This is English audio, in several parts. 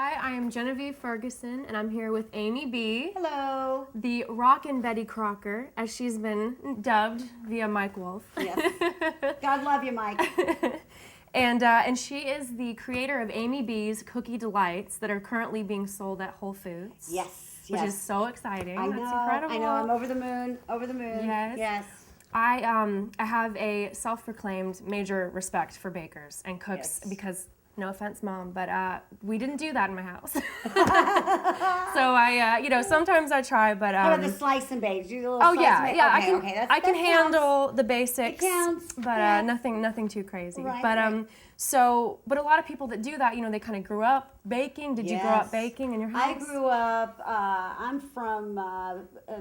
Hi, I am Genna Ferguson, and I'm here with Amey B, Hello. the Rockin' Betty Crocker, as she's been dubbed via Mike Wolf. Yes. God love you, Mike. And she is the creator of Amey B's Cookie Delights that are currently being sold at Whole Foods. Yes. Which is so exciting. I know. That's incredible. I know. I'm over the moon. Over the moon. Yes. Yes. I have a self-proclaimed major respect for bakers and cooks because, no offense, Mom, but we didn't do that in my house. So I, sometimes I try, but how about the slice and bake? Do you do a little oh slice yeah, and yeah. bake? I can handle the basics, it counts. but Yeah. nothing too crazy. Right, But right. but a lot of people that do that, they kind of grew up baking. Did you grow up baking in your house? I grew up, I'm from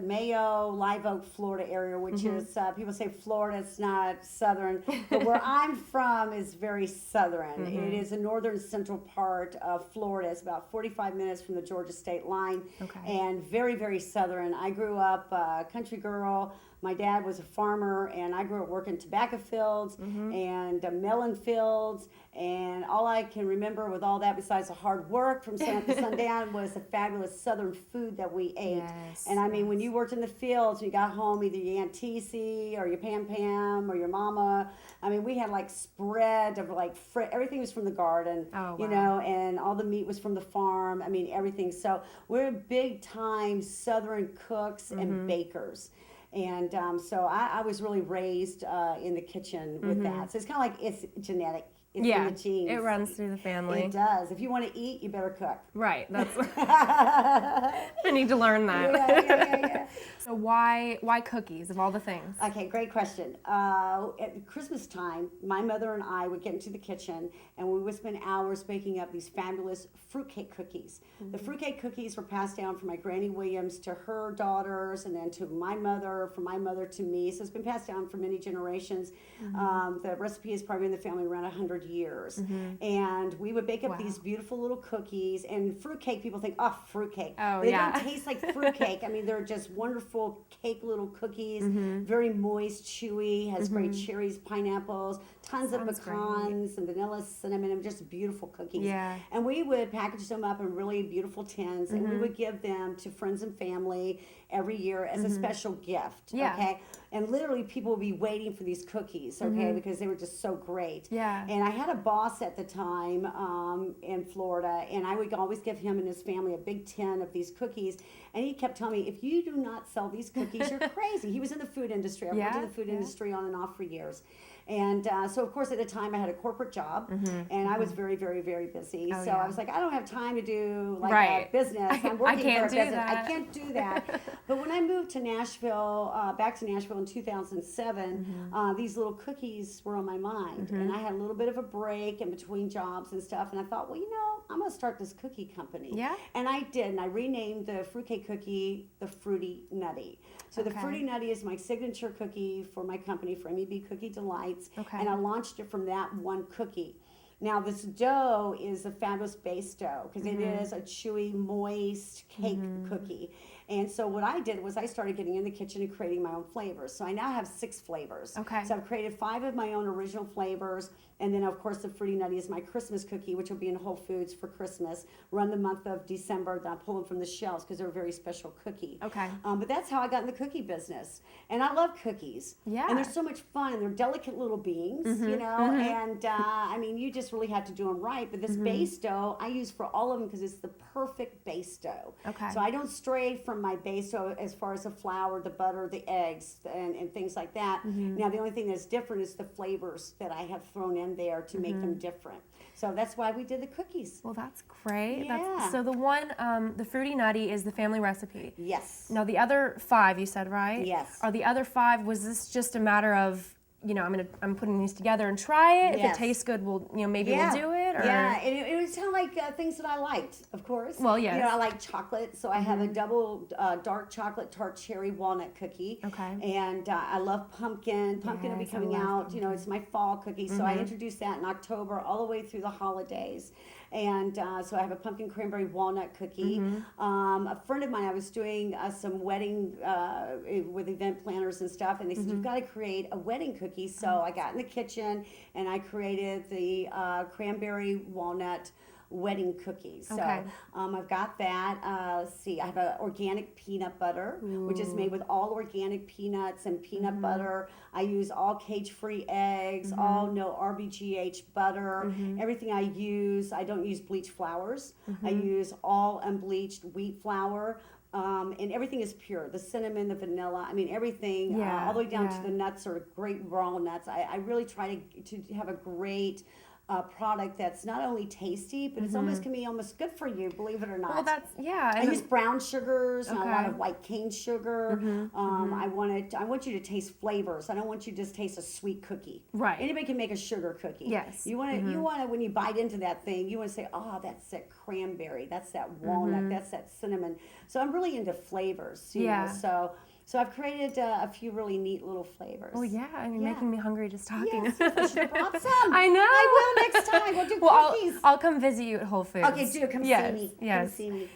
Mayo, Live Oak, Florida area, which is, people say Florida, it's not southern, but where I'm from is very southern. It is a northern central part of Florida. It's about 45 minutes from the Georgia state line, and very, very southern. I grew up country girl. My dad was a farmer, and I grew up working tobacco fields and melon fields, and all I can remember with all that, besides the hard work from sun up to sundown, was the fabulous southern food that we ate. Yes, and I mean, when you worked in the fields, and you got home, either your Aunt Tisi or your Pam or your mama, I mean, we had like spread of like everything was from the garden, and all the meat was from the farm. I mean, everything. So we're big time southern cooks and bakers. And so I was really raised in the kitchen with that. So it's kind of like it's genetic. It's in the genes. It runs through the family. It does. If you want to eat, you better cook. Right. That's. I need to learn that. Yeah. So why cookies of all the things? Okay, great question. At Christmas time, my mother and I would get into the kitchen and we would spend hours baking up these fabulous fruitcake cookies. The fruitcake cookies were passed down from my Granny Williams to her daughters and then to my mother, from my mother to me. So it's been passed down for many generations. The recipe has probably been in the family around 100 years. And we would bake up these beautiful little cookies. And fruitcake, people think, oh, fruitcake. Oh, they don't taste like fruitcake. I mean, they're just wonderful cake little cookies, very moist, chewy, has great cherries, pineapples, tons of pecans and vanilla, cinnamon, and just beautiful cookies. Yeah. And we would package them up in really beautiful tins, and we would give them to friends and family every year as a special gift. Yeah. Okay. And literally people would be waiting for these cookies, okay, because they were just so great. Yeah. And I had a boss at the time in Florida, and I would always give him and his family a big tin of these cookies. And he kept telling me, if you do not sell these cookies, you're crazy. He was in the food industry. I worked in the food industry on and off for years. And so, of course, at the time I had a corporate job, and I was very, very, very busy. I was like, I don't have time to do like a business. I'm working for a business. I can't do that. But when I moved to Nashville, back to Nashville in 2007, these little cookies were on my mind. And I had a little bit of a break in between jobs and stuff. And I thought, well, I'm going to start this cookie company. Yeah. And I did. And I renamed the fruitcake cookie the Fruity Nutty. So the Fruity Nutty is my signature cookie for my company, for Amey B Cookie Delights. And I launched it from that one cookie. Now this dough is a fabulous base dough because it is a chewy, moist cake cookie. And so what I did was I started getting in the kitchen and creating my own flavors. So I now have 6 flavors. Okay. So I've created 5 of my own original flavors. And then, of course, the Fruity Nutty is my Christmas cookie, which will be in Whole Foods for Christmas. Run the month of December. Then I pull them from the shelves because they're a very special cookie. Okay. But that's how I got in the cookie business. And I love cookies. Yeah. And they're so much fun. And they're delicate little beings, And, I mean, you just really have to do them right. But this base dough, I use for all of them because it's the perfect base dough. Okay. So I don't stray from my base dough as far as the flour, the butter, the eggs, and things like that. Now, the only thing that's different is the flavors that I have thrown in there to make them different. So that's why we did the cookies. Well, that's great. Yeah. So the one, the Fruity Nutty is the family recipe. Yes. Now the other 5, you said, right? Yes. Are the other 5, was this just a matter of, I'm putting these together and try it. If it tastes good, maybe we'll do it. Or? Yeah, and it was kind of like things that I liked, of course. Well, yes. I like chocolate, so I have a double dark chocolate tart cherry walnut cookie. Okay. And I love pumpkin. Pumpkin will be coming out. Pumpkin. It's my fall cookie, so I introduced that in October all the way through the holidays. And so I have a pumpkin cranberry walnut cookie. A friend of mine, I was doing some wedding with event planners and stuff, and they said, you've got to create a wedding cookie. So I got in the kitchen and I created the cranberry walnut wedding cookies. Okay. So I've got that. Let's see, I have an organic peanut butter, which is made with all organic peanuts and peanut butter. I use all cage-free eggs, all no RBGH butter. Everything I use, I don't use bleached flours. I use all unbleached wheat flour. And everything is pure. The cinnamon, the vanilla, I mean, everything, all the way down to the nuts are great raw nuts. I really try to have a great product that's not only tasty, but it's almost can be almost good for you, believe it or not. Well, that's, yeah. I use brown sugars and a lot of white cane sugar. I want you to taste flavors. I don't want you to just taste a sweet cookie. Right. Anybody can make a sugar cookie. Yes. You want to when you bite into that thing, you want to say, oh, that's that cranberry, that's that walnut, that's that cinnamon. So I'm really into flavors. You know, so I've created a few really neat little flavors. Oh yeah, I mean, making me hungry just talking. Yes, I should have brought some. I know. I will next time. We'll do cookies. I'll come visit you at Whole Foods. Okay, do come see me. Yes. Come see me.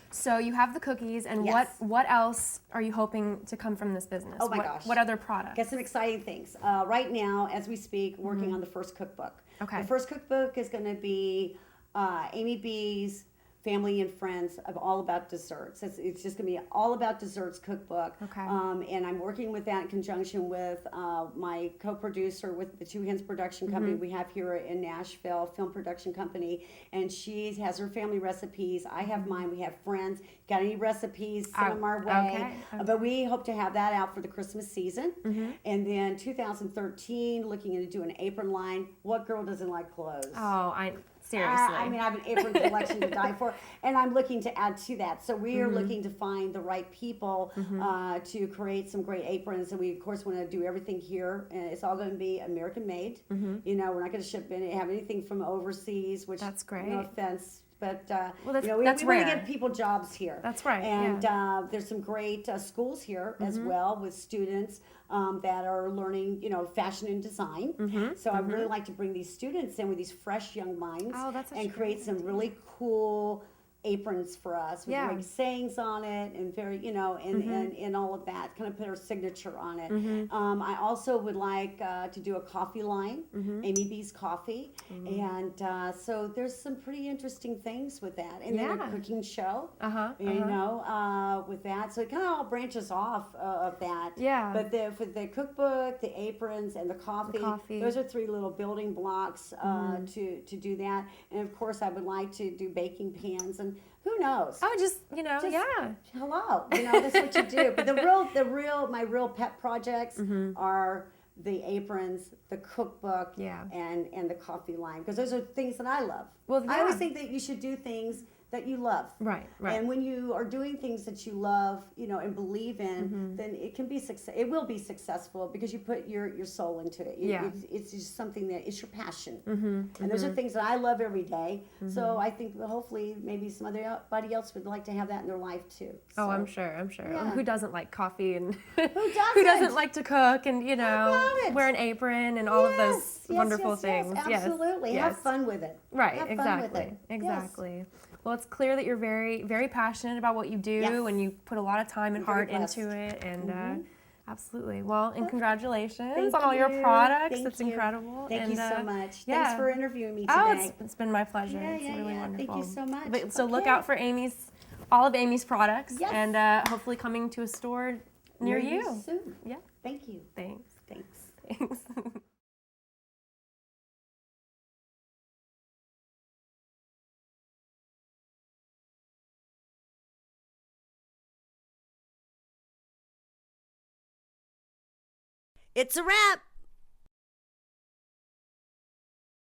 So you have the cookies, and what else are you hoping to come from this business? Oh my gosh. What other products? Got some exciting things. Right now, as we speak, working on the first cookbook. Okay. The first cookbook is going to be Amey B's Family and Friends of All About Desserts. It's just going to be all about desserts cookbook. Okay. And I'm working with that in conjunction with my co-producer with the Two Hens production company we have here in Nashville, film production company. And she has her family recipes. I have mine. We have friends. Got any recipes? Send them our way. Okay. But we hope to have that out for the Christmas season. And then 2013, looking into doing an apron line. What girl doesn't like clothes? Oh, seriously. I mean, I have an apron collection to die for, and I'm looking to add to that. So we are looking to find the right people to create some great aprons, and we of course want to do everything here. And it's all going to be American made. You know, we're not going to have anything from overseas. Which that's great. No offense. But well, you know, we want to give people jobs here. That's right. And there's some great schools here as well with students that are learning, you know, fashion and design. So I really like to bring these students in with these fresh young minds and create some really cool aprons for us with like sayings on it and very, you know, and all of that, kind of put our signature on it. I also would like to do a coffee line, Amey B's Coffee. And so there's some pretty interesting things with that. And then a cooking show, you know, with that. So it kind of all branches off of that. Yeah. But for the cookbook, the aprons, and the coffee, those are three little building blocks to do that. And of course, I would like to do baking pans and who knows? Oh, just, you know, Hello, you know, that's what you do. But my real pet projects are the aprons, the cookbook, and the coffee line, because those are things that I love. Well, I always think that you should do things that you love. Right. And when you are doing things that you love, you know, and believe in, then it can be it will be successful because you put your soul into it. It's just something that it's your passion. And those are things that I love every day. So I think hopefully maybe somebody else would like to have that in their life too. So, oh, I'm sure. Yeah. Who doesn't like coffee and who doesn't like to cook and, you know, wear an apron and all of those wonderful things. Yes, absolutely. Have fun with it. Right. Have exactly. fun with it. Exactly. Well, it's clear that you're very, very passionate about what you do, and you put a lot of time and heart into it. And absolutely. Well, and congratulations on all your products. That's incredible. Thank you so much. Thanks for interviewing me today. Oh, it's been my pleasure. It's really wonderful. Thank you so much. But, so look out for all of Amy's products, and hopefully coming to a store near you. Soon. Yeah. Thank you. Thanks. Thanks. It's a wrap.